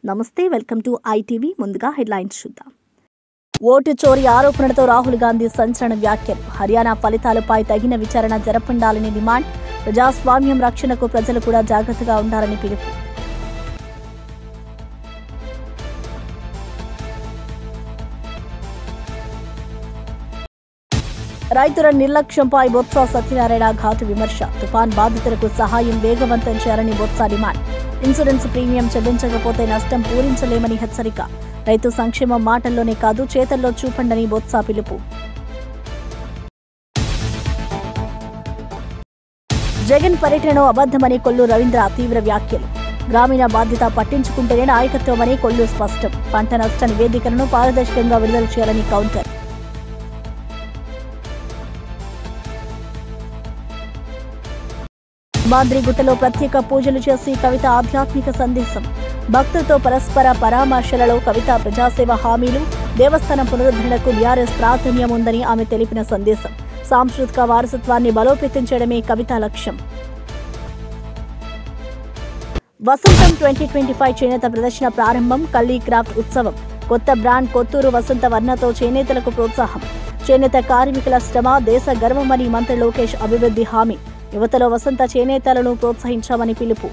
నమస్తే, welcome to ITV. ముందుగా headlines చూద్దాం. ఓటు చోరీ ఆరోపణలతో రాహుల్ గాంధీ సంచలన వ్యాఖ్యలు. హర్యానా ఫలితాలపై తగిన విచారణ జరపండాలని డిమాండ్. ప్రజాస్వామ్యం రక్షణకు ప్రజలు కూడా జాగ్రత్తగా ఉండాలని పిలుపు. రైతుల నిర్లక్ష్యంపై బొత్స సత్యనారాయణ ఘాటు విమర్శ. తుఫాన్ బాధితులకు సహాయం వేగవంతం చేయాలని బొత్స డిమాండ్. ఇన్సూరెన్స్ ప్రీమియం చెల్లించకపోతే నష్టం పూరించలేమని హెచ్చరిక. రైతు సంక్షేమం మాటల్లోనే కాదు చేతల్లో చూపండని బొత్స పిలుపు. జగన్ పర్యటనలో అబద్ధమని కొల్లు రవీంద్ర తీవ్ర వ్యాఖ్యలు. గ్రామీణ బాధ్యత పట్టించుకుంటేనే నాయకత్వమని కొల్లు స్పష్టం. పంట నష్ట నివేదికలను పారదర్శకంగా విడుదల చేయాలని కౌంటర్. మాద్రిగుట్టలో ప్రత్యేక పూజలు చేసి కవిత ఆధ్యాత్మిక సందేశం. భక్తులతో పరస్పర పరామర్శలలో కవిత ప్రజాసేవ హామీలు. దేవస్థానం పునరుద్ధరణకు బీఆర్ఎస్ ప్రాధాన్యం ఉందని ఆమె తెలిపిన సందేశం. సాంస్కృతిక వారసత్వాన్ని బలోపేతం చేయడమే కవిత లక్ష్యం. వసంతం 2025 చేనేత ప్రదర్శన ప్రారంభం. కల్లీ క్రాఫ్ట్ ఉత్సవం. కొత్త బ్రాండ్ కొత్తూరు వసంత వర్ణతో చేనేతలకు ప్రోత్సాహం. చేనేత కార్మికుల శ్రమ దేశ గర్వమని మంత్రి లోకేష్ అభివృద్ధి హామీ. యువతలో వసంత చేనేతలను ప్రోత్సహించామని పిలుపు.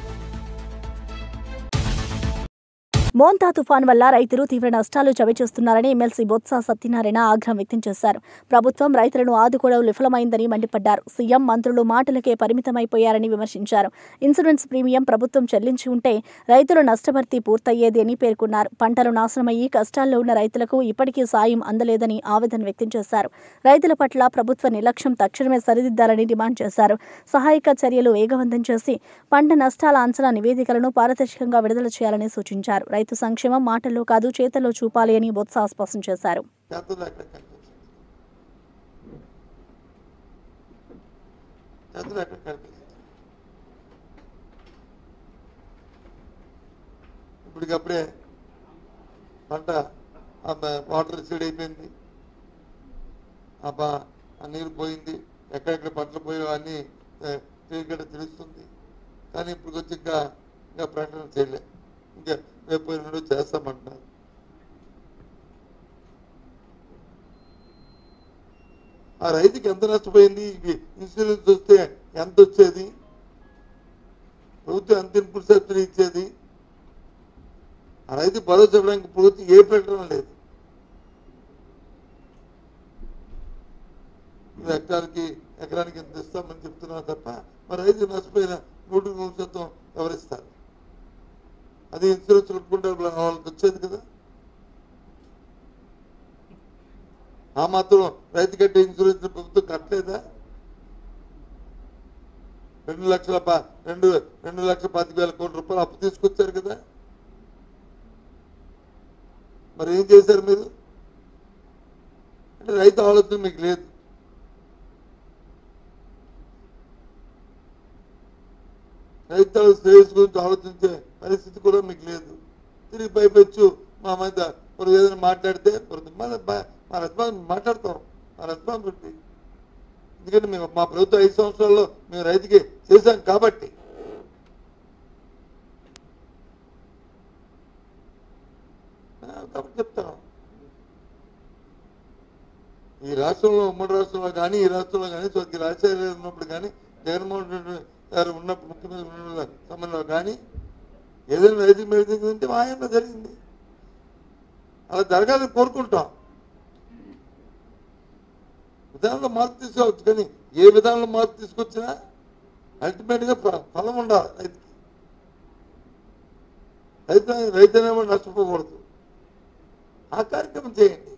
మోంతా తుఫాన్ వల్ల రైతులు తీవ్ర నష్టాలు చవిచూస్తున్నారని ఎమ్మెల్సీ బొత్స సత్యనారాయణ ఆగ్రహం వ్యక్తం చేశారు. ప్రభుత్వం రైతులను ఆదుకోవడం విఫలమైందని మండిపడ్డారు. సీఎం మంత్రులు మాటలకే పరిమితమైపోయారని విమర్శించారు. ఇన్సూరెన్స్ ప్రీమియం ప్రభుత్వం చెల్లించి ఉంటే రైతుల నష్టభర్తీ పూర్తయ్యేది అని పేర్కొన్నారు. పంటలు నాశనమయ్యి కష్టాల్లో ఉన్న రైతులకు ఇప్పటికీ సాయం అందలేదని ఆవేదన వ్యక్తం చేశారు. రైతుల పట్ల ప్రభుత్వ నిర్లక్ష్యం తక్షణమే సరిదిద్దాలని డిమాండ్ చేశారు. సహాయక చర్యలు వేగవంతం చేసి పంట నష్టాల అంచనా నివేదికలను పారదర్శకంగా విడుదల చేయాలని సూచించారు. రైతు సంక్షేమం మాటల్లో కాదు చేతల్లో చూపాలి అని బొత్స స్పష్టం చేశారు. ఇప్పటికప్పుడే పంట వాటర్ సీడ్ అయిపోయింది, ఆ నీరు పోయింది, ఎక్కడెక్కడ పంటలు పోయో అన్నీ తెలుస్తుంది. కానీ ఇప్పుడు వచ్చి ఇంకా ప్రకటన చేయలే. ఇంకా రేపు ఎన్నడూ చేస్తామంటున్నారు. ఆ రైతుకి ఎంత నష్టపోయింది, ఇన్సూరెన్స్ వస్తే ఎంత వచ్చేది, ప్రభుత్వం ఎంత ఇన్పుట్ సబ్సిడీ ఇచ్చేది, ఆ రైతు భరోసా ఇవ్వడానికి ప్రభుత్వం ఏ ప్రకటన లేదు. ఎకరానికి ఎంత ఇస్తామని చెప్తున్నారు తప్ప మరి రైతు నష్టపోయిన 100% ఎవరిస్తారు? అది ఇన్సూరెన్స్ కట్టుకుంటే వాళ్ళకి వచ్చేది కదా. ఆ మాత్రం రైతు కట్టే ఇన్సూరెన్స్ ప్రభుత్వం కట్టలేదా? 2,25,000 కోట్ల రూపాయలు అప్పు తీసుకొచ్చారు కదా. మరి ఏం చేశారు మీరు? అంటే రైతు ఆలోచన మీకు లేదు. రైతుల శ్రేయస్ గురించి ఆలోచించే పరిస్థితి కూడా మీకు లేదు. తిరిగి పైపెచ్చు మా మధ్య మరి ఏదైనా మాట్లాడితే మా రెస్పాన్స్ మాట్లాడతాం, మా రెస్పాన్సిబిలిటీ. ఎందుకంటే మేము మా ప్రభుత్వం 5 సంవత్సరాల్లో మేము రైతుకి చేశాం కాబట్టి. చెప్తాను, ఈ రాష్ట్రంలో ఉమ్మడి రాష్ట్రంలో కానీ ఈ రాష్ట్రంలో కానీ స్వర్గీయ రాజశేఖర ఉన్నప్పుడు కానీ జగన్మోహన్ రెడ్డి గారు ఉన్నప్పుడు ముఖ్యమంత్రి సమయంలో కానీ ఏదైనా రైతు మెడిసిందంటే ఆయనలో జరిగింది. అలా జరగాలని కోరుకుంటాం. విధానంలో మార్పు తీసుకోవచ్చు, కానీ ఏ విధానంలో మార్పు తీసుకొచ్చినా అల్టిమేట్గా ఫలం ఉండాలి రైతుకి. రైతు అనేవాడు నష్టపోకూడదు. ఆ కార్యక్రమం చేయండి.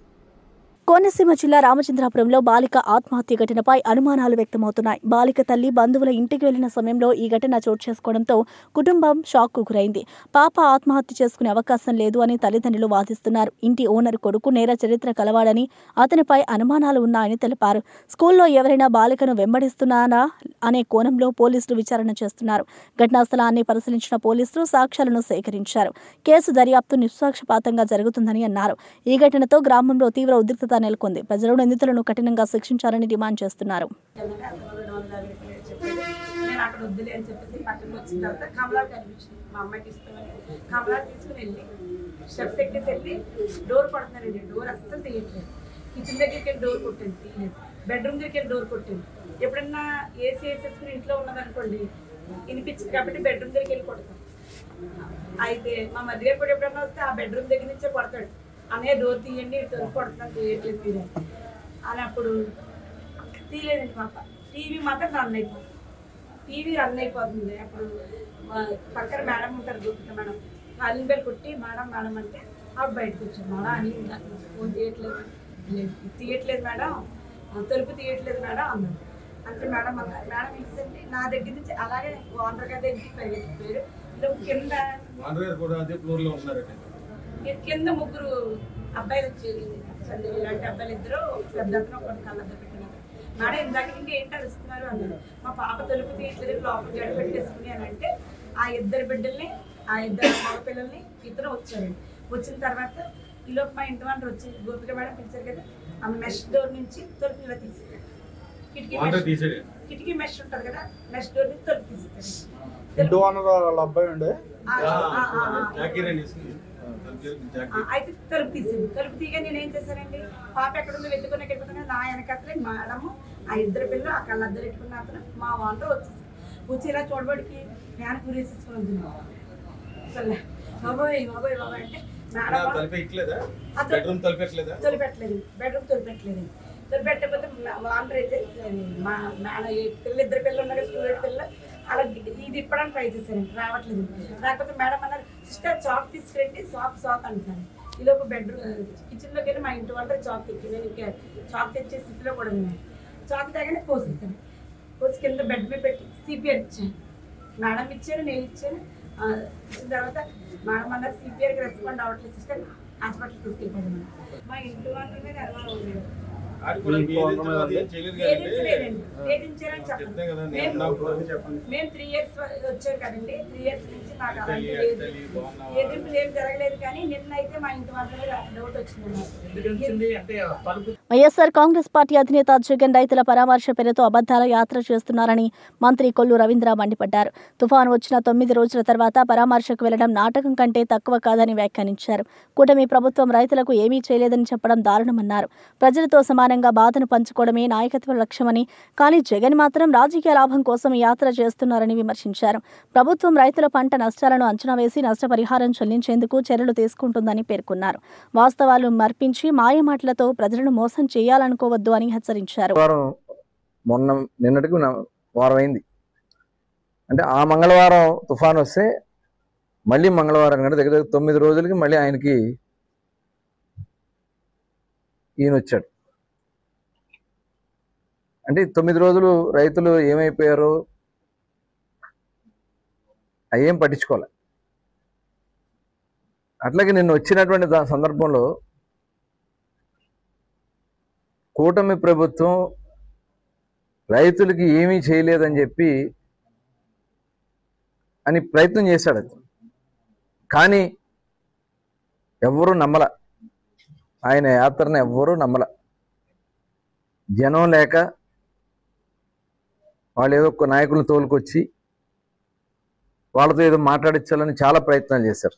కోనసీమ జిల్లా రామచంద్రాపురంలో బాలిక ఆత్మహత్య ఘటనపై అనుమానాలు వ్యక్తమవుతున్నాయి. బాలిక తల్లి బంధువుల ఇంటికి వెళ్లిన సమయంలో ఈ ఘటన చోటు చేసుకోవడంతో కుటుంబం షాక్కు గురైంది. పాప ఆత్మహత్య చేసుకునే అవకాశం లేదు అని తల్లిదండ్రులు వాదిస్తున్నారు. ఇంటి ఓనర్ కొడుకు నేర చరిత్ర కలవాడని, అతనిపై అనుమానాలు ఉన్నాయని తెలిపారు. స్కూల్లో ఎవరైనా బాలికను వెంబడిస్తున్నారా అనే కోణంలో పోలీసులు విచారణ చేస్తున్నారు. ఘటనా స్థలాన్ని పరిశీలించిన పోలీసులు సాక్ష్యాలను సేకరించారు. కేసు దర్యాప్తు నిష్పక్షపాతంగా జరుగుతుందని అన్నారు. ఈ ఘటనతో గ్రామంలో తీవ్ర ఉద్రిక్తత నెలకొంది. ప్రజలు నిందితులను కఠినంగా శిక్షించాలని డిమాండ్ చేస్తున్నారు. అక్కడ వద్దులే అని చెప్పేసి పక్కన వచ్చిన తర్వాత కమలా కనిపించింది. మా అమ్మాయికి ఇష్టమని కమలా తీసుకుని వెళ్ళి స్టెప్స్ ఎక్కేసి వెళ్ళి డోర్ కొడుతున్నానండి. డోర్ అస్సలు తీయట్లేదు. కిచెన్ దగ్గరికి వెళ్ళి డోర్ కొట్టాను, తీయలేదు. బెడ్రూమ్ దగ్గరికి వెళ్ళి డోర్ కొట్టాను. ఎప్పుడన్నా ఏసీ వేసేసుకుని ఇంట్లో ఉన్నదనుకోండి వినిపించింది కాబట్టి బెడ్రూమ్ దగ్గరికి వెళ్ళి కొడతాను. అయితే మా మధ్య గారు కూడా ఎప్పుడన్నా వస్తే ఆ బెడ్రూమ్ దగ్గర నుంచే కొడతాడు, అనే డోర్ తీయండి డోర్ కొడుతున్నాను తీయట్లేదు మీరు అని. అప్పుడు తీయలేదండి పాప. టీవీ మాత్రం రన్ అయిపోతుంది, టీవీ రన్ అయిపోతుంది. అప్పుడు పక్కన మేడం ఉంటారు, గోపిక మేడం, కాలింగ్ బెల్ కొట్టి మేడం మేడం అంటే ఆవిడ బయటకు వచ్చాను. మేడం అని ఫోన్ తీయట్లేదు, తీయట్లేదు మేడం, తలుపు తీయట్లేదు మేడం అన్నాడు. అంటే మేడం అన్నారు. మేడం ఏంటంటే నా దగ్గర నుంచి అలాగే ఓనర్ గారి దగ్గరికి పరిగెత్తిపోయారు. కింద కింద ముగ్గురు అబ్బాయిలు వచ్చేది, ఇలాంటి అబ్బాయిలు ఇద్దరు, పెద్ద అతను ఒకటి కళ్ళద్ద పెట్టినారు. మేడం ఇందాక నుండి ఏంటి అరుస్తున్నారు అన్నారు. మా పాప తలుపు తీయట్లేదు, లోపల గడి పెట్టేసుకుని అని అంటే ఆ ఇద్దరు బిడ్డల్ని, ఆ ఇద్దరు మగ పిల్లల్ని ఇద్దరు వచ్చారండి. వచ్చిన తర్వాత ఈలోపు మా ఇంటి వాళ్ళు వచ్చి గోపిక మేడం పిలిచారు కదా, ఆ మెష్ డోర్ నుంచి తలుపు ఇలా తీసేసారు. కిటికీ మెష్ ఉంటుంది కదా, మెష్ డోర్ నుంచి తలుపు తీసేసారు. అయితే తలుపు తీసింది. తలుపు తీగా నేను ఏం చేశానండి, పాప ఎక్కడుందో వెతుకుని ఎక్కడిపోతున్నా నా వెనకతలే మేడము, ఆ ఇద్దరు పిల్లలు, ఆ కళ్ళద్దరు పెట్టుకున్న అతను, మా వాంతో వచ్చేసి వచ్చి ఇలా చూడబడికి ఫ్యాన్ పూరేసేసుకుని ఉంది. బాబోయ్ బాబోయ్ బాబోయ్ అంటే మేడం బెడ్రూమ్ తొలిపెట్టలేదు, బెడ్రూమ్ తొలిపెట్టలేదు. తొలిపెట్టకపోతే వాంటర్ అయితే మా మేడం పిల్లలు, ఇద్దరు పిల్లలు ఉన్నారు, స్టూడెంట్ పిల్లలు, అలా ఇది ఇప్పడానికి ట్రై చేశానండి, రావట్లేదు. రాకపోతే మేడం అన్నారు, సిస్టర్ చాక్ తీసుకురండి, చాక్ అంటున్నాను. ఈలోపు బెడ్రూమ్ కిచెన్లోకి వెళ్ళి మా ఇంటి వాళ్ళు చాక్ తెచ్చి, నేను ఇంకా చాక్ తెచ్చే స్థితిలో కూడా ఉన్నాను. చాక్ తాగానే కోసేసాను, కోసి కింద బెడ్ మీద పెట్టి సిపిఆర్ ఇచ్చాను. మేడం ఇచ్చారు, నేను ఇచ్చాను. ఇచ్చిన తర్వాత మేడం అన్నారు సిపిఆర్కి రెస్పాండ్ అవ్వట్లేదు సిస్టర్, హాస్పిటల్కి తీసుకెళ్ళిపోయాను. మా ఇంటి వాళ్ళ మీద అనుమానం ఉండేది. మేము 3 years వచ్చారు కదండి, 3 years నుంచి నాకు అలాంటి ఎదుర్పులు ఏం జరగలేదు. కానీ నిన్న అయితే మా ఇంటి వాళ్ళ డౌట్ వచ్చింది. వైఎస్ఆర్ కాంగ్రెస్ పార్టీ అధినేత జగన్ రైతుల పరామర్శ పేరుతో అబద్దాల యాత్ర చేస్తున్నారని మంత్రి కొల్లు రవీంద్ర మండిపడ్డారు. తుఫాను వచ్చిన 9 రోజుల తర్వాత పరామర్శకు వెళ్లడం నాటకం కంటే తక్కువ కాదని వ్యాఖ్యానించారు. కూటమి ప్రభుత్వం రైతులకు ఏమీ చేయలేదని చెప్పడం దారుణమన్నారు. ప్రజలతో సమానంగా బాధను పంచుకోవడమే నాయకత్వ లక్ష్యమని, కానీ జగన్ మాత్రం రాజకీయ లాభం కోసం యాత్ర చేస్తున్నారని విమర్శించారు. ప్రభుత్వం రైతుల పంట నష్టాలను అంచనా వేసి నష్టపరిహారం చెల్లించేందుకు చర్యలు తీసుకుంటుందని పేర్కొన్నారు. వాస్తవాలు మర్పించి మాయమాటలతో ప్రజలను మోసం చేయాలనుకోవద్దు అని హెచ్చరించారు. నిన్నటికి వారం అయింది అంటే ఆ మంగళవారం తుఫాను వస్తే మళ్ళీ మంగళవారం కంటే దగ్గర 9 రోజులకి మళ్ళీ ఆయనకి ఈయన వచ్చాడు. అంటే 9 రోజులు రైతులు ఏమైపోయారో అయ్యేం పట్టించుకోవాలి. అట్లాగే నిన్న వచ్చినటువంటి సందర్భంలో కూటమి ప్రభుత్వం రైతులకి ఏమీ చేయలేదని చెప్పి అని ప్రయత్నం చేశాడు. కానీ ఎవ్వరూ నమ్మల, ఆయన యాత్రను ఎవ్వరూ నమ్మల. జనం లేక వాళ్ళు ఏదో ఒక నాయకులను తోలుకొచ్చి వాళ్ళతో ఏదో మాట్లాడించాలని చాలా ప్రయత్నాలు చేశారు.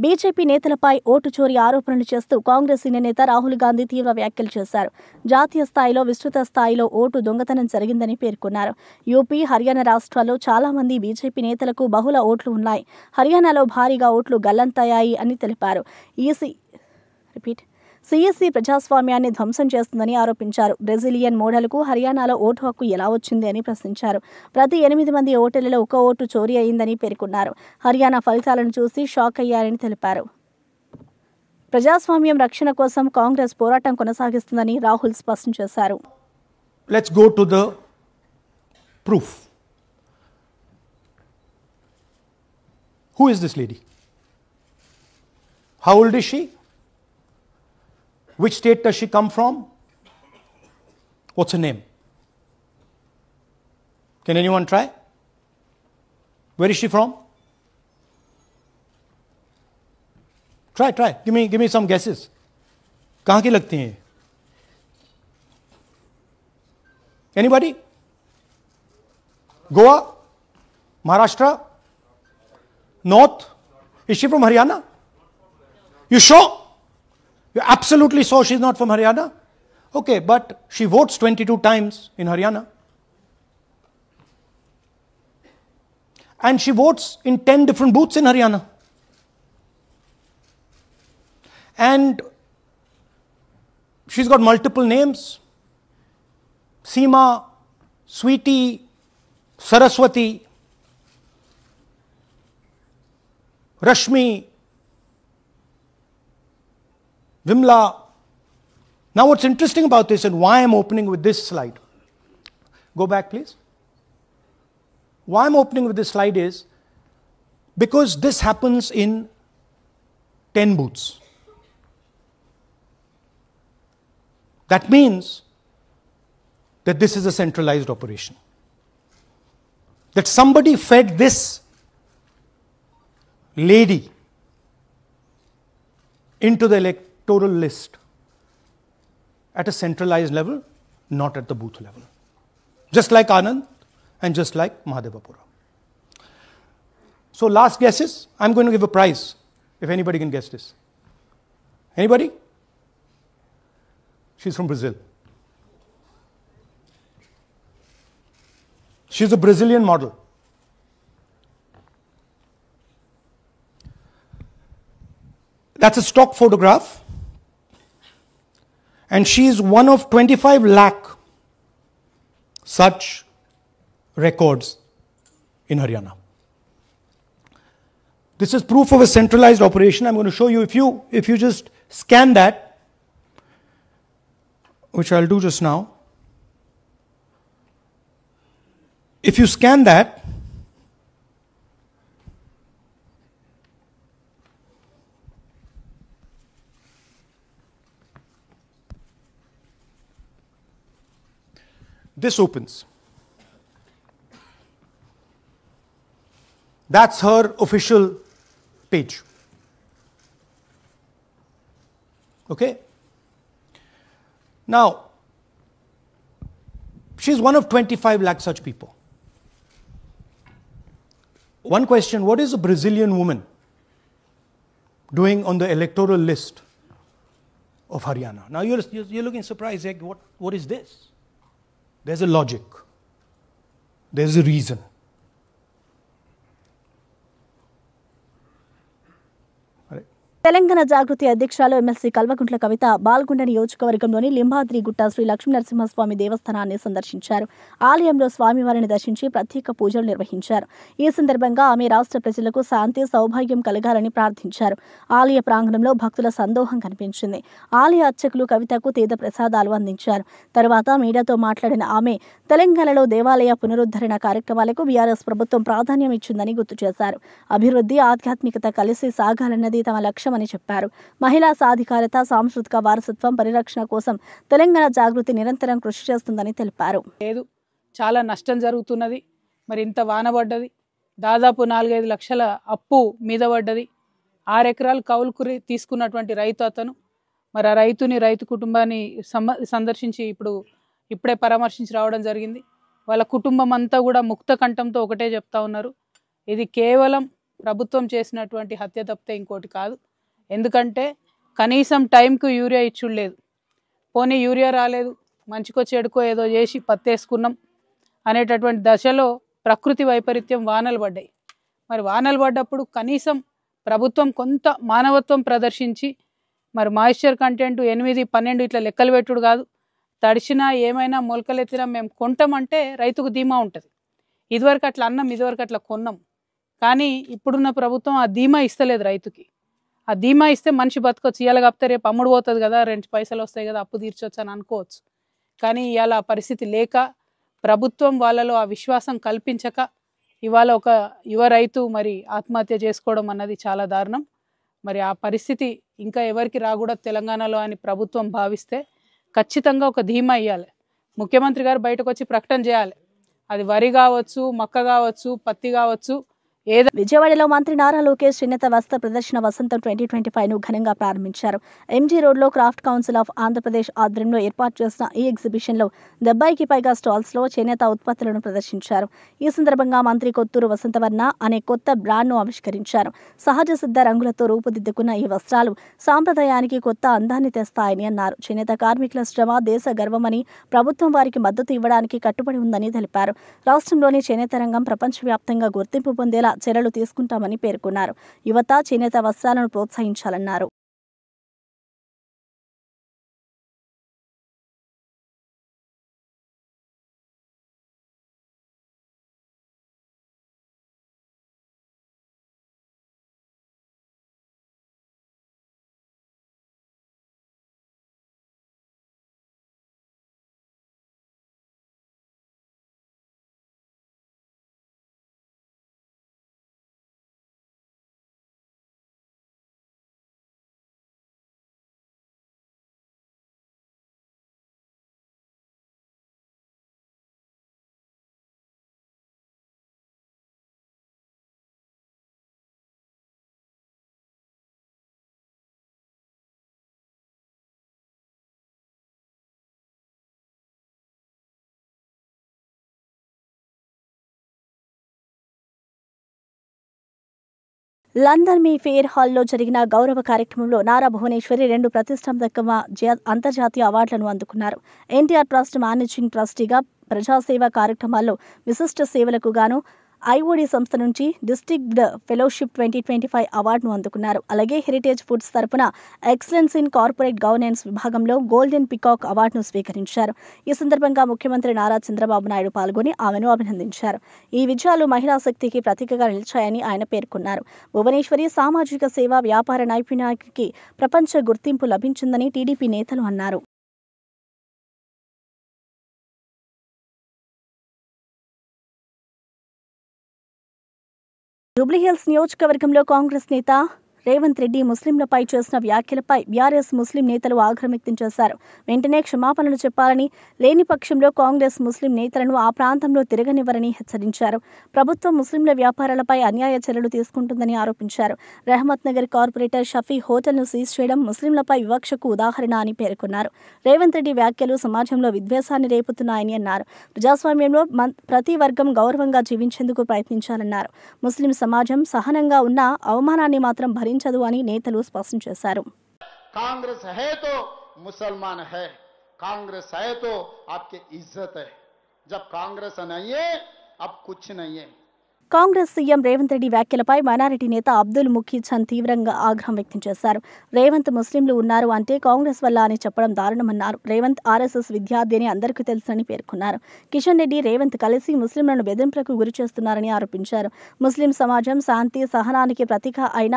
బీజేపీ నేతలపై ఓటు చోరీ ఆరోపణలు చేస్తూ కాంగ్రెస్ సీనియర్ నేత రాహుల్ గాంధీ తీవ్ర వ్యాఖ్యలు చేశారు. జాతీయ స్థాయిలో విస్తృత స్థాయిలో ఓటు దొంగతనం జరిగిందని పేర్కొన్నారు. యూపీ, హర్యానా రాష్ట్రాల్లో చాలా మంది బీజేపీ నేతలకు బహుళ ఓట్లు ఉన్నాయి. హర్యానాలో భారీగా ఓట్లు గల్లంతయ్యాయి అని తెలిపారు. సిఎస్సి ప్రజాస్వామ్యాన్ని ధ్వంసం చేస్తుందని ఆరోపించారు. బ్రెజిలియన్ మోడల్కు హర్యానాలో ఓటు హక్కు ఎలా వచ్చింది అని ప్రశ్నించారు. ప్రతి 8 మంది ఓటర్లలో 1 ఓటు చోరీ అయిందని పేర్కొన్నారు. హర్యానా ఫలితాలను చూసి షాక్ అయ్యారని తెలిపారు. ప్రజాస్వామ్యం రక్షణ కోసం కాంగ్రెస్ పోరాటం కొనసాగిస్తుందని రాహుల్ స్పష్టం చేశారు. Let's go to the proof. Who is this lady? How old is she? Which state does she come from? What's her name? Can anyone try? Where is she from? Try. Give me some guesses. कहाँ की लगती हैं? Anybody? Goa? Maharashtra? North? Is she from Haryana? You sure? You're absolutely sure she's not from Haryana? Okay, but she votes 22 times in Haryana. And she votes in 10 different booths in Haryana. And she's got multiple names. Seema, Sweetie, Saraswati, Rashmi, Vimla. Now what's interesting about this and why I'm opening with this slide. Go back please. Why I'm opening with this slide is because this happens in 10 booths. That means that this is a centralized operation. That somebody fed this lady into the electoral list at a centralized level, not at the booth level. Just like Anand and just like Mahadevapura. So last guesses, I'm going to give a prize if anybody can guess this. Anybody? She's from Brazil. She's a Brazilian model. That's a stock photograph. And she's one of 25 lakh such records in Haryana. This is proof of a centralized operation. I'm going to show you, if you just scan that, which I'll do just now. If you scan that, this opens. That's her official page. Okay? Now, she's one of 25 lakh such people. One question, what is a Brazilian woman doing on the electoral list of Haryana? Now you're looking surprised, like, what is this? There's a logic. There's a reason. Telangana జాగృతి అధ్యక్షురాలు MLC Kalvakuntla Kavitha Balkonda నియోజకవర్గంలోని లింబాద్రిగుట్ట శ్రీ లక్ష్మీనరసింహస్వామి దేవస్థానాన్ని సందర్శించారు. ఆలయంలో స్వామివారిని దర్శించి ప్రత్యేక పూజలు నిర్వహించారు. ఈ సందర్భంగా ఆమె రాష్ట్ర ప్రజలకు శాంతి సౌభాగ్యం కలగాలని ప్రార్థించారు. ఆలయ ప్రాంగణంలో భక్తుల సందోహం కనిపించింది. ఆలయ అర్చకులు కవితకు తీర్థ ప్రసాదాలు అందించారు. తరువాత మీడియాతో మాట్లాడిన ఆమె తెలంగాణలో దేవాలయ పునరుద్ధరణ కార్యక్రమాలకు బీఆర్ఎస్ ప్రభుత్వం ప్రాధాన్యం ఇచ్చిందని గుర్తు చేశారు. అభివృద్ధి, ఆధ్యాత్మికత కలిసి సాగాలన్నది తమ లక్ష్యం అని చెప్పారు. మహిళా సాధికారత, సాంస్కృతిక వారసత్వం పరిరక్షణ కోసం తెలంగాణ జాగృతి నిరంతరం కృషి చేస్తుందని తెలిపారు. లేదు, చాలా నష్టం జరుగుతున్నది. మరి ఇంత వాన పడ్డది, దాదాపు 4-5 లక్షల అప్పు మీద పడ్డది. 6 ఎకరాలు కౌలుకు తీసుకున్నటువంటి రైతు అతను. మరి ఆ రైతు కుటుంబాన్ని సందర్శించి ఇప్పుడే పరామర్శించి రావడం జరిగింది. వాళ్ళ కుటుంబం అంతా కూడా ముక్త కంఠంతో ఒకటే చెప్తా ఉన్నారు, ఇది కేవలం ప్రభుత్వం చేసినటువంటి హత్య తప్పితే ఇంకోటి కాదు. ఎందుకంటే కనీసం టైంకు యూరియా ఇచ్చులేదు. పోనీ యూరియా రాలేదు, మంచికో చెడుకో ఏదో చేసి పత్తేసుకున్నాం అనేటటువంటి దశలో ప్రకృతి వైపరీత్యం వానలు పడ్డాయి. మరి వానలు పడ్డప్పుడు కనీసం ప్రభుత్వం కొంత మానవత్వం ప్రదర్శించి మరి మాయిశ్చర్ కంటెంట్ 8, 12 ఇట్లా లెక్కలు పెట్టుడు కాదు, తడిచినా ఏమైనా మొలకలెత్తినా మేము కొంటామంటే రైతుకు ధీమా ఉంటుంది. ఇదివరకు అట్లా అన్నాం, ఇదివరకు అట్లా కొన్నాం. కానీ ఇప్పుడున్న ప్రభుత్వం ఆ ధీమా ఇస్తలేదు రైతుకి. ఆ ధీమా ఇస్తే మనిషి బతకొచ్చు, ఇవాళ కాకపోతే రేపు అమ్ముడు పోతుంది కదా, 2 పైసలు వస్తాయి కదా, అప్పు తీర్చొచ్చు అని అనుకోవచ్చు. కానీ ఇవాళ ఆ పరిస్థితి లేక ప్రభుత్వం వాళ్ళలో ఆ విశ్వాసం కల్పించక ఇవాళ ఒక యువ రైతు మరి ఆత్మహత్య చేసుకోవడం అన్నది చాలా దారుణం. మరి ఆ పరిస్థితి ఇంకా ఎవరికి రాకూడదు తెలంగాణలో అని ప్రభుత్వం భావిస్తే ఖచ్చితంగా ఒక ధీమా ఇవ్వాలి. ముఖ్యమంత్రి గారు బయటకు వచ్చి ప్రకటన చేయాలి. అది వరి కావచ్చు, మక్క కావచ్చు, పత్తి కావచ్చు, ఏదో విజయవాడలో మంత్రి నారా లోకేష్ చేనేత వస్త్ర ప్రదర్శన వసంతం 2025 ను ఘనంగా ప్రారంభించారు. ఎంజీ రోడ్లో క్రాఫ్ట్ కౌన్సిల్ ఆఫ్ ఆంధ్రప్రదేశ్ ఆధ్వర్యంలో ఏర్పాటు చేసిన ఈ ఎగ్జిబిషన్లో 70కి పైగా స్టాల్స్లో చేనేత ఉత్పత్తులను ప్రదర్శించారు. ఈ సందర్భంగా మంత్రి కొత్తూరు వసంతవర్ణ అనే కొత్త బ్రాండ్ను ఆవిష్కరించారు. సహజ సిద్ధ రంగులతో రూపుదిద్దుకున్న ఈ వస్త్రాలు సాంప్రదాయానికి కొత్త అందాన్ని తెస్తాయని అన్నారు. చేనేత కార్మికుల శ్రమ దేశ గర్వమని, ప్రభుత్వం వారికి మద్దతు ఇవ్వడానికి కట్టుబడి ఉందని తెలిపారు. రాష్ట్రంలోని చేనేత రంగం ప్రపంచవ్యాప్తంగా గుర్తింపు పొందేలా చర్యలు తీసుకుంటామని పేర్కొన్నారు. యువత చేనేత వస్త్రాలను ప్రోత్సహించాలన్నారు. లండన్ మీ ఫెయిర్ హాల్లో జరిగిన గౌరవ కార్యక్రమంలో నారా భువనేశ్వరి 2 ప్రతిష్టాత్మక అంతర్జాతీయ అవార్డులను అందుకున్నారు. ఎన్టీఆర్ ట్రస్ట్ మేనేజింగ్ ట్రస్టీగా ప్రజాసేవా కార్యక్రమాల్లో విశిష్ట సేవలకు గాను ఐఓడి సంస్థ నుంచి డిస్టింగ్డ్ ఫెలోషిప్ 2025 అవార్డును అందుకున్నారు. అలాగే హెరిటేజ్ ఫుడ్స్ తరపున ఎక్సలెన్స్ ఇన్ కార్పొరేట్ గవర్నెన్స్ విభాగంలో గోల్డెన్ పికాక్ అవార్డును స్వీకరించారు. ఈ సందర్భంగా ముఖ్యమంత్రి నారా చంద్రబాబు నాయుడు పాల్గొని ఆమెను అభినందించారు. ఈ విజయాలు మహిళా శక్తికి ప్రతీకగా నిలిచాయని ఆయన పేర్కొన్నారు. భువనేశ్వరి సామాజిక సేవ, వ్యాపార నైపుణ్యానికి ప్రపంచ గుర్తింపు లభించిందని టీడీపీ నేతలు అన్నారు. జూబ్లీహిల్స్ నియోజకవర్గంలో కాంగ్రెస్ నేత రేవంత్ రెడ్డి ముస్లింలపై చేసిన వ్యాఖ్యలపై బీఆర్ఎస్ ముస్లిం నేతలు ఆగ్రహం వ్యక్తం చేశారు. వెంటనే క్షమాపణలు చెప్పాలని, లేని పక్షంలో కాంగ్రెస్ ముస్లిం నేతలను ఆ ప్రాంతంలో తిరగనివ్వరని హెచ్చరించారు. ప్రభుత్వం ముస్లింల వ్యాపారాలపై అన్యాయ చర్యలు తీసుకుంటుందని ఆరోపించారు. రహమత్ నగర్ కార్పొరేటర్ షఫీ హోటల్ను సీజ్ చేయడం ముస్లింలపై వివక్షకు ఉదాహరణ అని పేర్కొన్నారు. రేవంత్ రెడ్డి వ్యాఖ్యలు సమాజంలో విద్వేషాన్ని రేపుతున్నాయని అన్నారు. ప్రజాస్వామ్యంలో ప్రతి వర్గం గౌరవంగా జీవించేందుకు ప్రయత్నించాలన్నారు. ముస్లిం సమాజం సహనంగా ఉన్న అవమానాన్ని మాత్రం భరించదు అని నేతలు స్పష్టం చేశారు. कांग्रेस है तो मुसलमान है, कांग्रेस है तो आपकी इज्जत है. जब कांग्रेस नहीं है अब कुछ नहीं है. కాంగ్రెస్ సీఎం రేవంత్ రెడ్డి వ్యాఖ్యలపై మైనారిటీ నేత అబ్దుల్ ముఖీ చంద్ తీవ్రంగా ఆగ్రహం వ్యక్తం చేశారు. రేవంత్ ముస్లింలు ఉన్నారు అంటే కాంగ్రెస్ వల్ల అని చెప్పడం దారుణమన్నారు. రేవంత్ ఆర్ఎస్ఎస్ విద్యార్థి అని అందరికీ తెలుసని పేర్కొన్నారు. కిషన్ రెడ్డి, రేవంత్ కలిసి ముస్లింలను బెదింపులకు గురి చేస్తున్నారని ఆరోపించారు. ముస్లిం సమాజం శాంతి, సహనానికి ప్రతీక అయిన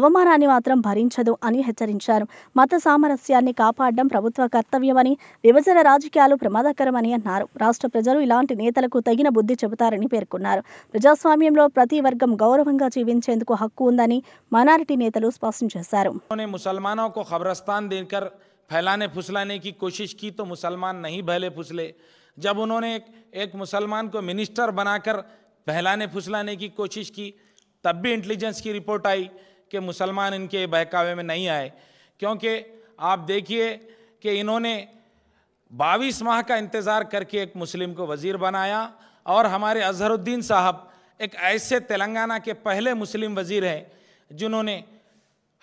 అవమానాన్ని మాత్రం భరించదు అని హెచ్చరించారు. మత సామరస్యాన్ని కాపాడడం ప్రభుత్వ కర్తవ్యమని, విభజన రాజకీయాలు ప్రమాదకరమని అన్నారు. రాష్ట్ర ప్రజలు ఇలాంటి నేతలకు తగిన బుద్ధి చెబుతారని పేర్కొన్నారు. ప్రజాస్వామ్యంలో ప్రతి వర్గం గౌరవంగా జీవించేందుకు హక్కు ఉందని మైనారిటీ నేతలు స్పష్టం చేశారు. मुसलमानों को खबरस्तान देकर फैलाने फुसलाने की कोशिश की तो मुसलमान नहीं भले फुसले. जब उन्होंने एक मुसलमान को मिनिस्टर बनाकर बहलाने फुसलाने की कोशिश की तब भी इंटेलिजेंस की रिपोर्ट आई कि मुसलमान इनके बहकावे में नहीं आए. क्योंकि आप देखिए कि इन्होंने 22 माह का इंतज़ार करके एक मुस्लिम को वज़ीर बनाया और हमारे अजहरुद्दीन साहब एक ऐसे तेलंगाना के पहले मुस्लिम वज़ीर हैं जिन्होंने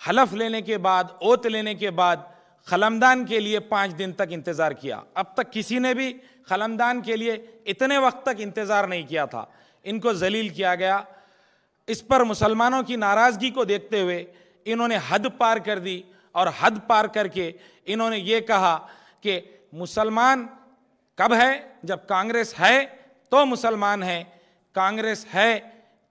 हलफ लेने के बाद, ओत लेने के बाद खलमदान के लिए 5 दिन तक इंतज़ार किया. अब तक किसी ने भी खलमदान के लिए इतने वक्त तक इंतज़ार नहीं किया था. इनको जलील किया गया. इस पर मुसलमानों की नाराज़गी को देखते हुए इन्होंने हद पार कर दी और हद पार करके इन्होंने ये कहा कि मुसलमान कब है? जब कांग्रेस है तो मुसलमान है, कांग्रेस है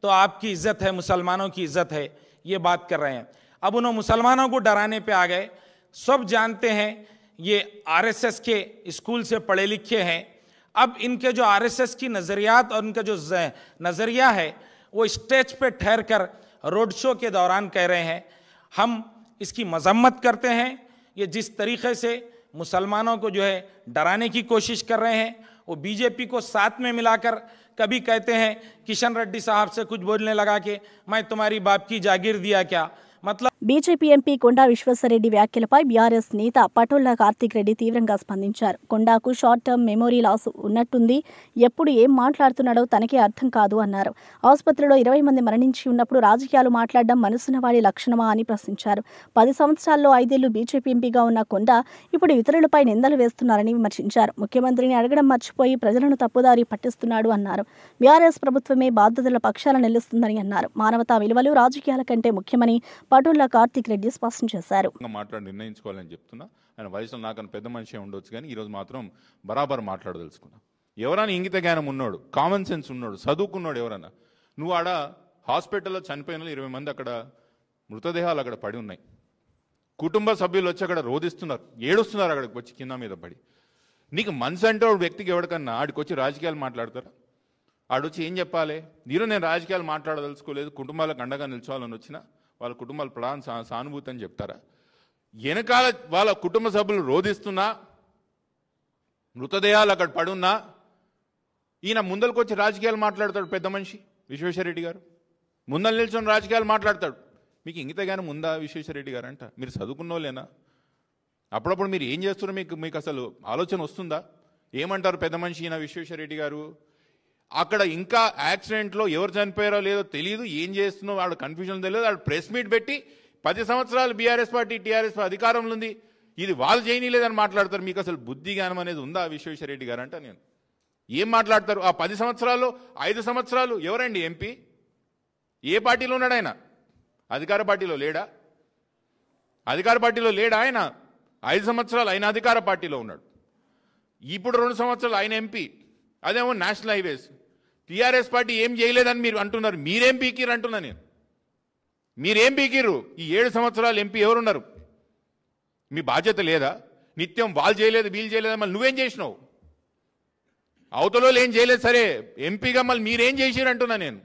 तो आपकी इज्जत है, मुसलमानों की इज्जत है, ये बात कर रहे हैं. अब उन्होंने मुसलमानों को डराने पे आ गए. सब जानते हैं ये आरएसएस के स्कूल से पढ़े लिखे हैं. अब इनके जो आरएसएस की नज़रियात और उनका जो नज़रिया है वो स्टेज पे ठहर कर रोड शो के दौरान कह रहे हैं. हम इसकी मजम्मत करते हैं. ये जिस तरीके से मुसलमानों को जो है डराने की कोशिश कर रहे हैं वो बीजेपी को साथ में मिलाकर कभी कहते हैं किशन रेड्डी साहब से कुछ बोलने लगा कि मैं तुम्हारी बाप की जागीर दिया क्या, मतलब బీజేపీ ఎంపీ కొండా విశ్వేశ్వరరెడ్డి వ్యాఖ్యలపై బీఆర్ఎస్ నేత పటోళ్ల కార్తీక్ రెడ్డి తీవ్రంగా స్పందించారు. కొండాకు షార్ట్ టర్మ్ మెమోరీ లాస్ ఉన్నట్టుంది, ఎప్పుడు ఏం మాట్లాడుతున్నాడో తనకే అర్థం కాదు అన్నారు. ఆసుపత్రిలో 20 మంది మరణించి ఉన్నప్పుడు రాజకీయాలు మాట్లాడడం మనసునవాడి లక్షణమా అని ప్రశ్నించారు. 10 సంవత్సరాల్లో 5 ఏళ్లు బీజేపీ ఎంపీగా ఉన్న కొండా ఇప్పుడు ఇతరులపై నిందలు వేస్తున్నారని విమర్శించారు. ముఖ్యమంత్రిని అడగడం మర్చిపోయి ప్రజలను తప్పుదారి పట్టిస్తున్నాడు అన్నారు. బీఆర్ఎస్ ప్రభుత్వమే బాధ్యతల పక్షాన నిలుస్తుందని అన్నారు. మానవతా విలువలు రాజకీయాల కంటే ముఖ్యమని పటోళ్ల కార్తీక్ రెడ్డి స్పష్టం చేశారు. మాట్లాడి నిర్ణయించుకోవాలని చెప్తున్నా. ఆయన వయసులో నాకన్నా పెద్ద మనిషి ఉండొచ్చు, కానీ ఈరోజు మాత్రం బరాబర్ మాట్లాడదలుచుకున్నా. ఎవరైనా ఇంగిత జ్ఞానం ఉన్నాడు, కామన్ సెన్స్ ఉన్నాడు, చదువుకున్నాడు ఎవరన్నా, నువ్వు ఆడ హాస్పిటల్లో చనిపోయిన 20 మంది అక్కడ మృతదేహాలు అక్కడ పడి ఉన్నాయి. కుటుంబ సభ్యులు వచ్చి అక్కడ రోధిస్తున్నారు, ఏడుస్తున్నారు అక్కడికి వచ్చి కింద మీద పడి. నీకు మనసు అంటే వ్యక్తికి ఎవరికన్నా ఆడికి వచ్చి రాజకీయాలు మాట్లాడతారా? ఆడొచ్చి ఏం చెప్పాలి? ఈరోజు నేను రాజకీయాలు మాట్లాడదలుచుకోలేదు, కుటుంబాలకు అండగా నిల్చోవాలని వచ్చిన వాళ్ళ కుటుంబాల ప్రాణ సానుభూతి అని చెప్తారా? వెనకాల వాళ్ళ కుటుంబ సభ్యులు రోధిస్తున్నా, మృతదేహాలు అక్కడ పడున్నా ఈయన ముందరికి వచ్చి రాజకీయాలు మాట్లాడతాడు. పెద్ద మనిషి విశ్వేశ్వరరెడ్డి గారు ముందలు నిల్చొని రాజకీయాలు మాట్లాడతాడు. మీకు ఇంగితగానే ముందా విశ్వేశ్వరరెడ్డి గారు అంట? మీరు చదువుకున్నోళ్ళేనా? అప్పుడప్పుడు మీరు ఏం చేస్తున్నారో మీకు అసలు ఆలోచన వస్తుందా? ఏమంటారు పెద్ద మనిషి ఈయన విశ్వేశ్వరరెడ్డి గారు? అక్కడ ఇంకా యాక్సిడెంట్లో ఎవరు చనిపోయారో లేదో తెలియదు, ఏం చేస్తున్నారో వాడు కన్ఫ్యూజన్ తెలియదు. వాడు ప్రెస్ మీట్ పెట్టి 10 సంవత్సరాలు బీఆర్ఎస్ పార్టీ టీఆర్ఎస్ అధికారంలో ఉంది, ఇది వాళ్ళు చేయనీలేదని మాట్లాడతారు. మీకు అసలు బుద్ధి జ్ఞానం అనేది ఉందా విశ్వేశ్వరరెడ్డి గారు అంట? నేను ఏం మాట్లాడతారు? ఆ 10 సంవత్సరాల్లో 5 సంవత్సరాలు ఎవరండి ఎంపీ? ఏ పార్టీలో ఉన్నాడు ఆయన? అధికార పార్టీలో లేడా? అధికార పార్టీలో లేడా ఆయన? 5 సంవత్సరాలు ఆయన అధికార పార్టీలో ఉన్నాడు. ఇప్పుడు 2 సంవత్సరాలు ఆయన ఎంపీ. అదేమో నేషనల్ హైవేస్. టీఆర్ఎస్ పార్టీ ఏం చేయలేదని మీరు అంటున్నారు. మీరేం పీకిరు అంటున్నా నేను. మీరేం పీకిరు? ఈ 7 సంవత్సరాలు ఎంపీ ఎవరున్నారు? మీ బాధ్యత లేదా? నిత్యం వాళ్ళు చేయలేదు వీళ్ళు చేయలేదు, మళ్ళీ నువ్వేం చేసినావు? అవతలలో ఏం చేయలేదు సరే, ఎంపీగా మళ్ళీ మీరేం చేసిరు అంటున్నా నేను.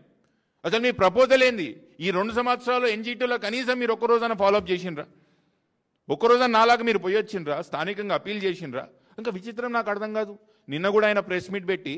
అసలు మీ ప్రపోజల్ ఏంది? ఈ 2 సంవత్సరాలు ఎన్జీటీలో కనీసం మీరు ఒక్కరోజైనా ఫాలోఅప్ చేసిండ్రా? ఒక్కరోజైనా నాలాగా మీరు పోయి వచ్చిండ్రా? స్థానికంగా అప్పీల్ చేసిండ్రా? ఇంకా విచిత్రం నాకు అర్థం కాదు. నిన్న కూడా ఆయన ప్రెస్ మీట్ పెట్టి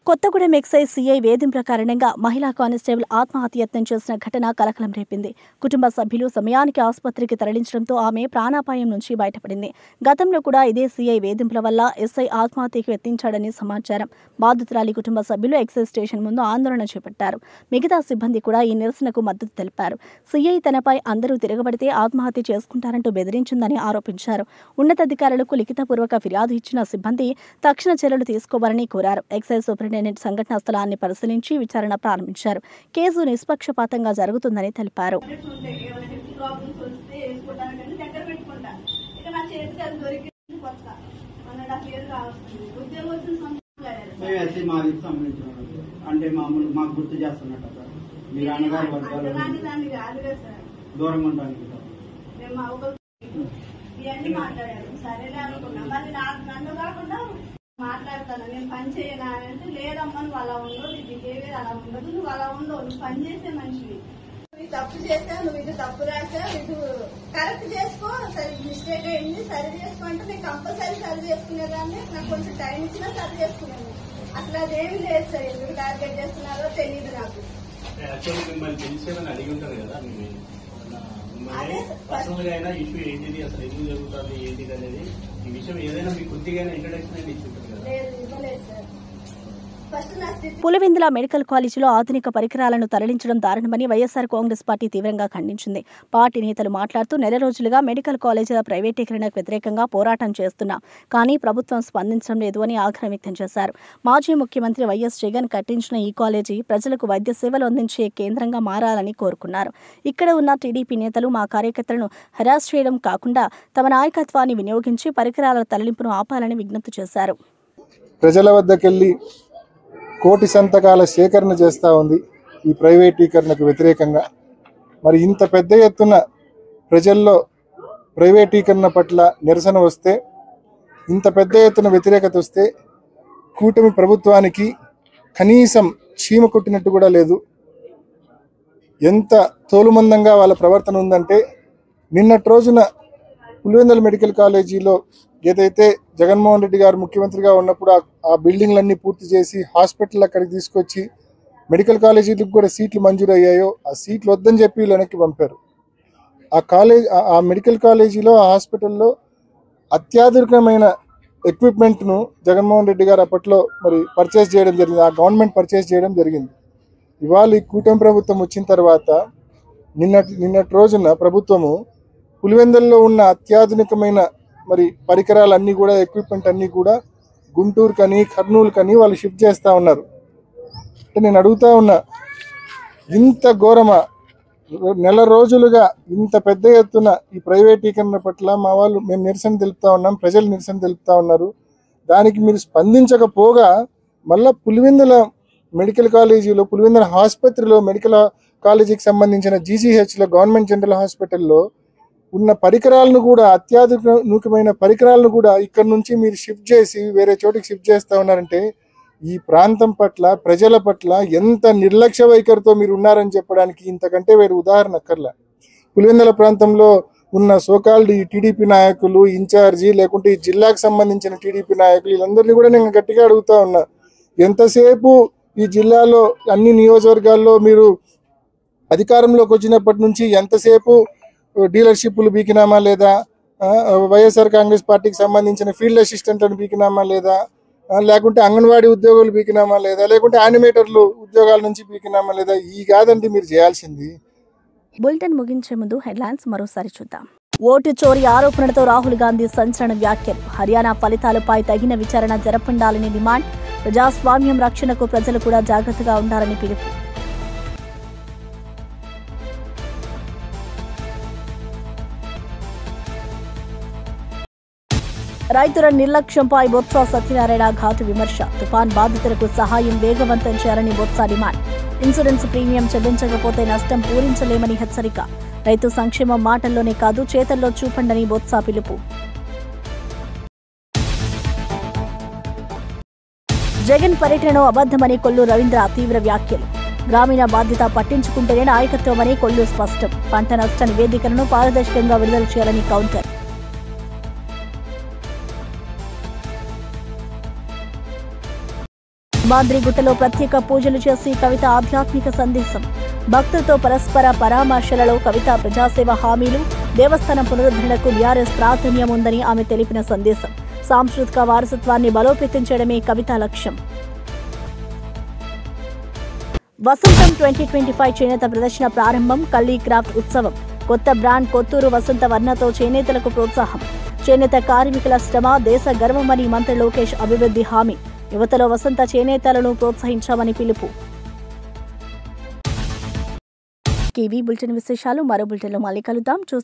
కొత్తగూడెం ఎక్సైజ్ సీఐ వేధింపుల కారణంగా మహిళా కానిస్టేబుల్ ఆత్మహత్యయత్నం చేసిన ఘటన కలకలం రేపింది. కుటుంబ సభ్యులు సమయానికి ఆసుపత్రికి తరలించడంతో ఆమె ప్రాణాపాయం నుంచి బయటపడింది. గతంలో కూడా ఇదే సీఐ వేధింపుల వల్ల ఎస్ఐ ఆత్మహత్యకు యత్నించాడని సమాచారం. బాధితురాలి కుటుంబ సభ్యులు ఎక్సైజ్ స్టేషన్ ముందు ఆందోళన చేపట్టారు. మిగతా సిబ్బంది కూడా ఈ నిరసనకు మద్దతు తెలిపారు. సీఐ తనపై అందరూ తిరగబడితే ఆత్మహత్య చేసుకుంటారంటూ బెదిరించిందని ఆరోపించారు. ఉన్నతాధికారులకు లిఖితపూర్వక ఫిర్యాదు ఇచ్చిన సిబ్బంది తక్షణ చర్యలు తీసుకోవాలని కోరారు. ఎక్సైజ్ సూపరింటెండెంట్ సంఘటనా స్థలాన్ని పరిశీలించి విచారణ ప్రారంభించారు. కేసు నిష్పక్షపాతంగా జరుగుతుందని తెలిపారు. అంటే మామూలు మాకు గుర్తు చేస్తున్నట్టు మీరు అన్నగారు దూరంగా ఉంటానికి ఇవన్నీ మాట్లాడారు. సరేలే అనుకున్నా. మరి నన్ను కాకుండా మాట్లాడతాను, నేను పని చేయనా అంటే లేదమ్మా నువ్వు అలా ఉండవు, నీ బిహేవియర్ అలా ఉండదు, నువ్వు అలా ఉండవు, నువ్వు పని చేసే మనిషివి, నువ్వు తప్పు చేసావు, నువ్వు ఇది తప్పు రాసావు, ఇది కరెక్ట్ చేసుకో, మిస్టేక్ అయింది సరి చేసుకో అంటే నేను కంపల్సరీ సరి చేసుకునేదాన్ని. నాకు కొంచెం టైం ఇచ్చినా సరి చేసుకునేది. అసలు అదేమి లేదు సార్. ఎందుకు టార్గెట్ చేస్తున్నారో తెలియదు నాకు. పులివెందుల మెడికల్ కాలేజీలో ఆధునిక పరికరాలను తరలించడం దారుణమని వైఎస్ఆర్ కాంగ్రెస్ పార్టీ తీవ్రంగా ఖండించింది. పార్టీ నేతలు మాట్లాడుతూ నెల రోజులుగా మెడికల్ కాలేజీల ప్రైవేటీకరణకు వ్యతిరేకంగా పోరాటం చేస్తున్నాం, కానీ ప్రభుత్వం స్పందించడం లేదు అని ఆగ్రహం వ్యక్తం చేశారు. మాజీ ముఖ్యమంత్రి వైఎస్ జగన్ కట్టించిన ఈ కాలేజీ ప్రజలకు వైద్య సేవలు అందించే కేంద్రంగా మారాలని కోరుకున్నారు. ఇక్కడ ఉన్న టీడీపీ నేతలు మా కార్యకర్తలను హెరాస్ చేయడం కాకుండా తమ నాయకత్వాన్ని వినియోగించి పరికరాల తరలింపును ఆపాలని విజ్ఞప్తి చేశారు. ప్రజల వద్దకెళ్లి కోటి సంతకాల సేకరణ చేస్తూ ఉంది ఈ ప్రైవేటీకరణకు వ్యతిరేకంగా. మరి ఇంత పెద్ద ఎత్తున ప్రజల్లో ప్రైవేటీకరణ పట్ల నిరసన వస్తే, ఇంత పెద్ద ఎత్తున వ్యతిరేకత వస్తే కూటమి ప్రభుత్వానికి కనీసం చీమ కొట్టినట్టు కూడా లేదు. ఎంత తోలుమందంగా వాళ్ళ ప్రవర్తన ఉందంటే, నిన్నటి రోజున పులివెందుల మెడికల్ కాలేజీలో ఏదైతే జగన్మోహన్ రెడ్డి గారు ముఖ్యమంత్రిగా ఉన్నప్పుడు ఆ బిల్డింగ్లన్నీ పూర్తి చేసి హాస్పిటల్ అక్కడికి తీసుకొచ్చి మెడికల్ కాలేజీలకు కూడా సీట్లు మంజూరు అయ్యాయో ఆ సీట్లు వద్దని చెప్పి వెనక్కి పంపారు. ఆ మెడికల్ కాలేజీలో ఆ హాస్పిటల్లో అత్యాధునికమైన ఎక్విప్మెంట్ను జగన్మోహన్ రెడ్డి గారు అప్పట్లో మరి పర్చేస్ చేయడం జరిగింది. ఆ గవర్నమెంట్ పర్చేస్ చేయడం జరిగింది. ఇవాళ ఈ కూటమి ప్రభుత్వం వచ్చిన తర్వాత నిన్నటి రోజున ప్రభుత్వము పులివెందుల్లో ఉన్న అత్యాధునికమైన మరి పరికరాలన్నీ కూడా ఎక్విప్మెంట్ అన్నీ కూడా గుంటూరు కని కర్నూలు కని వాళ్ళు షిఫ్ట్ చేస్తూ ఉన్నారు. అంటే నేను అడుగుతా ఉన్నా, ఇంత ఘోరమా? నెల రోజులుగా ఇంత పెద్ద ఎత్తున ఈ ప్రైవేటీకరణ పట్ల మేము నిరసన తెలుపుతా ఉన్నాం, ప్రజలు నిరసన తెలుపుతా ఉన్నారు. దానికి మీరు స్పందించకపోగా మళ్ళా పులివెందుల మెడికల్ కాలేజీలో, పులివెందుల ఆసుపత్రిలో, మెడికల్ కాలేజీకి సంబంధించిన జీజీహెచ్లో, గవర్నమెంట్ జనరల్ హాస్పిటల్లో ఉన్న పరికరాలను కూడా, అత్యాధునికమైన పరికరాలను కూడా ఇక్కడ నుంచి మీరు షిఫ్ట్ చేసి వేరే చోటికి షిఫ్ట్ చేస్తూ ఉన్నారంటే ఈ ప్రాంతం పట్ల, ప్రజల పట్ల ఎంత నిర్లక్ష్య వైఖరితో మీరు ఉన్నారని చెప్పడానికి ఇంతకంటే వేరే ఉదాహరణ అక్కర్లా. పులివెందుల ప్రాంతంలో ఉన్న సోకాల్డ్ ఈ టీడీపీ నాయకులు, ఇన్ఛార్జి, లేకుంటే ఈ జిల్లాకు సంబంధించిన టీడీపీ నాయకులు, వీళ్ళందరినీ కూడా నేను గట్టిగా అడుగుతా ఉన్నా, ఎంతసేపు ఈ జిల్లాలో అన్ని నియోజకవర్గాల్లో మీరు అధికారంలోకి వచ్చినప్పటి నుంచి ఎంతసేపు డీలర్షిప్లు బీకినామా లేదా, వైఎస్ఆర్ కాంగ్రెస్ పార్టీకి సంబంధించిన ఫీల్డ్ అసిస్టెంట్లను బీకినామా లేదా, లేకుంటే అంగన్వాడీ ఉద్యోగులు బీకినామా లేదా, లేకుంటే యానిమేటర్లు ఉద్యోగాల నుంచి బీకినామా లేదా? ఈ కాదండి మీరు చేయాల్సింది. బులెటిన్ ముగించే ముందు హెడ్లైన్స్ మరోసారి చూద్దాం. ఓటు చోరీ ఆరోపణలతో రాహుల్ గాంధీ సంచలన వ్యాఖ్యలు. హర్యానా ఫలితాలపై తగిన విచారణ జరపండాలని డిమాండ్. ప్రజాస్వామ్యం రక్షణకు ప్రజలు కూడా జాగ్రత్తగా ఉండాలని పిలుపు. రైతుల నిర్లక్ష్యంపై బొత్స సత్యనారాయణ ఘాటు విమర్శ. తుఫాన్ బాధితులకు సహాయం వేగవంతం చేయాలని బొత్స డిమాండ్. ఇన్సూరెన్స్ ప్రీమియం చెల్లించకపోతే నష్టం పూరించలేమని హెచ్చరిక. రైతు సంక్షేమం మాటల్లోనే కాదు చేతల్లో చూపండని బొత్స పిలుపు. జగన్ పర్యటనలో అబద్ధమని కొల్లు రవీంద్ర తీవ్ర వ్యాఖ్యలు. గ్రామీణ బాధ్యత పట్టించుకుంటేనే నాయకత్వమని కొల్లు స్పష్టం. పంట నష్ట నివేదికలను పారదర్శకంగా విడుదల చేయాలని కౌంటర్. మాద్రిగుట్టలో ప్రత్యేక పూజలు చేసి కవిత ఆధ్యాత్మిక సందేశం. భక్తులతో పరస్పర పరామర్శలలో కవిత ప్రజాసేవ హామీలు. దేవస్థానం పునరుద్ధరణకు బీఆర్ఎస్ ప్రాధాన్యం ఉందని ఆమె తెలిపిన సందేశం. సాంస్కృతిక వారసత్వాన్ని బలోపేతం చేయడమే కవిత లక్ష్యం. వసంతం 2025 చేనేత ప్రదర్శన ప్రారంభం. కల్లీ క్రాఫ్ట్ ఉత్సవం. కొత్త బ్రాండ్ కొత్తూరు వసంత వర్ణతో చేనేతలకు ప్రోత్సాహం. చేనేత కార్మికుల శ్రమ దేశ గర్వమని మంత్రి లోకేష్ అభివృద్ధి హామీ. యువతలో వసంత చేనేతలను ప్రోత్సహించామని పిలుపు. టీవీ బులెటిన్ విశేషాలు మరో బులెటిన్లో మళ్ళీ కలుద్దాం.